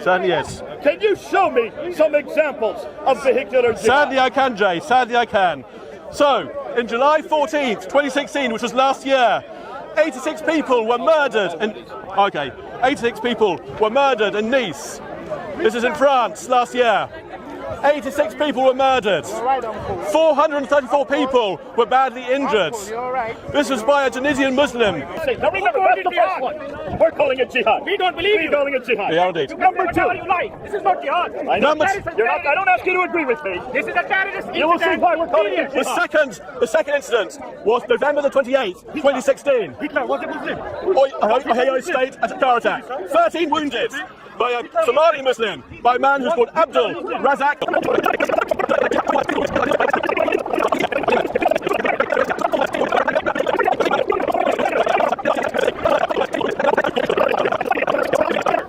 Certainly is. Can you show me some examples of vehicular jihad? Sadly I can, Jay. Sadly I can. So, in July 14th, 2016, which was last year, 86 people were murdered in... 86 people were murdered in Nice. This is in France last year. 86 people were murdered. 434 people were badly injured. This was by a Tunisian Muslim. Now remember, that's the first one. We're calling it jihad. We don't believe We're calling it jihad. We are indeed. Number two. This is not jihad. I know. I don't ask you to agree with me. This is a terrorist incident. You will see why we're calling it jihad. The second incident was November the 28th, 2016. Hitler was a Muslim. Ohio State at a car attack. 13 wounded by a Somali Muslim, by a man who's called Abdul Razak.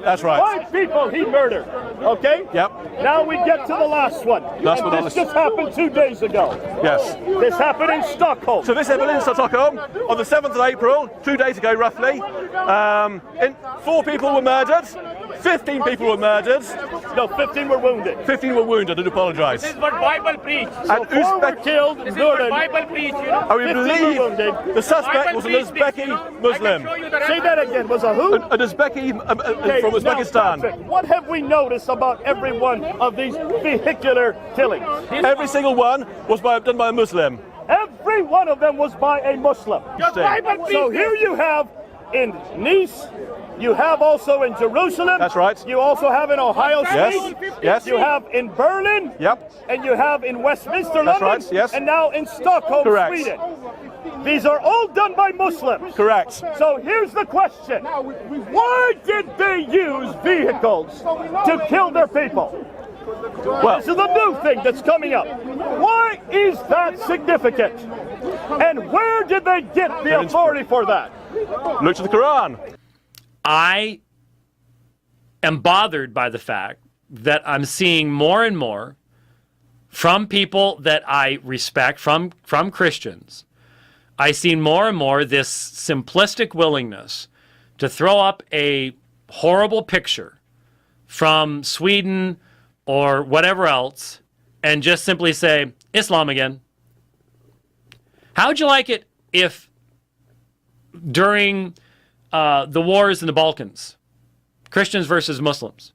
That's right. 5 people he murdered. Okay? Yep. Now we get to the last one. This just happened 2 days ago. Yes. This happened in Stockholm. So this happened in Stockholm on the 7th of April, 2 days ago roughly. 4 people were murdered. 15 people were murdered. No, 15 were wounded. 15 were wounded, I do apologise. This is what Bible preach. So 4 were killed, this is what Bible preach, you know. And we believe the suspect was an Uzbeki Muslim. Say that again, was a who? An Uzbeki from Uzbekistan. Now, what have we noticed about every one of these vehicular killings? Every single one was done by a Muslim. Every one of them was by a Muslim. So here you have in Nice, you have also in Jerusalem. That's right. You also have in Ohio State. Yes. You have in Berlin. Yep. And you have in Westminster, That's London. right. Yes. And now in Stockholm, Correct. Sweden. These are all done by Muslims. Correct. So here's the question. Why did they use vehicles to kill their people? Well, this is a new thing that's coming up. Why is that significant? And where did they get the authority for that? Look to the Quran. I am bothered by the fact that I'm seeing more and more from people that I respect, from Christians. I see more and more this simplistic willingness to throw up a horrible picture from Sweden or whatever else and just simply say, Islam again. How would you like it if during the wars in the Balkans, Christians versus Muslims,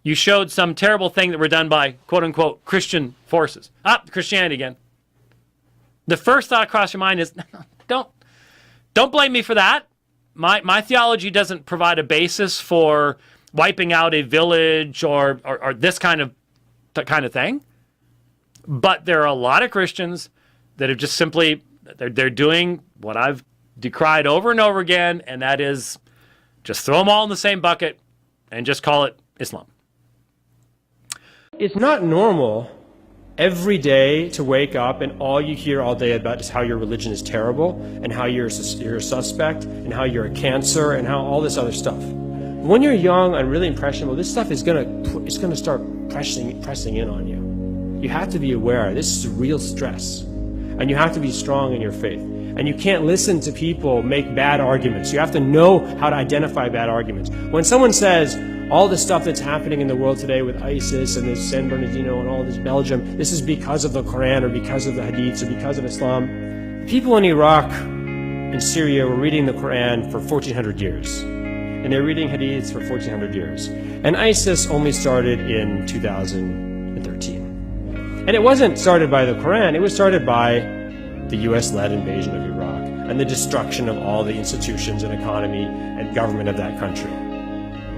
you showed some terrible thing that were done by quote-unquote Christian forces? Christianity again. The first thought across your mind is, don't blame me for that. My theology doesn't provide a basis for wiping out a village or this kind of thing. But there are a lot of Christians that have just simply, they're doing what I've decried over and over again, and that is just throw them all in the same bucket and just call it Islam. It's not normal every day to wake up and all you hear all day about is how your religion is terrible and how you're a suspect and how you're a cancer and how all this other stuff. When you're young and really impressionable, this stuff is gonna start pressing in on you. You have to be aware this is real stress, and you have to be strong in your faith. And you can't listen to people make bad arguments. You have to know how to identify bad arguments. When someone says, all the stuff that's happening in the world today with ISIS and this San Bernardino and all this Belgium, this is because of the Quran or because of the Hadiths or because of Islam. People in Iraq and Syria were reading the Quran for 1400 years. And they're reading Hadiths for 1400 years. And ISIS only started in 2013. And it wasn't started by the Quran, it was started by the US-led invasion of Iraq and the destruction of all the institutions and economy and government of that country.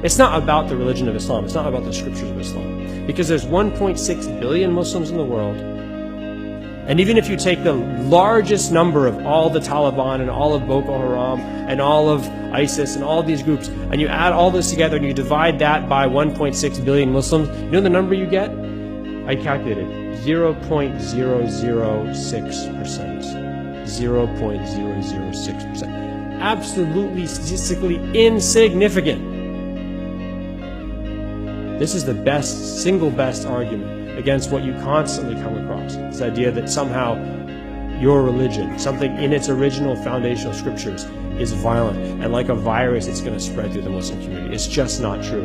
It's not about the religion of Islam. It's not about the scriptures of Islam. Because there's 1.6 billion Muslims in the world. And even if you take the largest number of all the Taliban and all of Boko Haram and all of ISIS and all these groups, and you add all this together and you divide that by 1.6 billion Muslims, you know the number you get? I calculated 0.006%. 0.006%. Absolutely statistically insignificant. This is the single best argument against what you constantly come across. This idea that somehow your religion, something in its original foundational scriptures, is violent, and like a virus, it's going to spread through the Muslim community. It's just not true.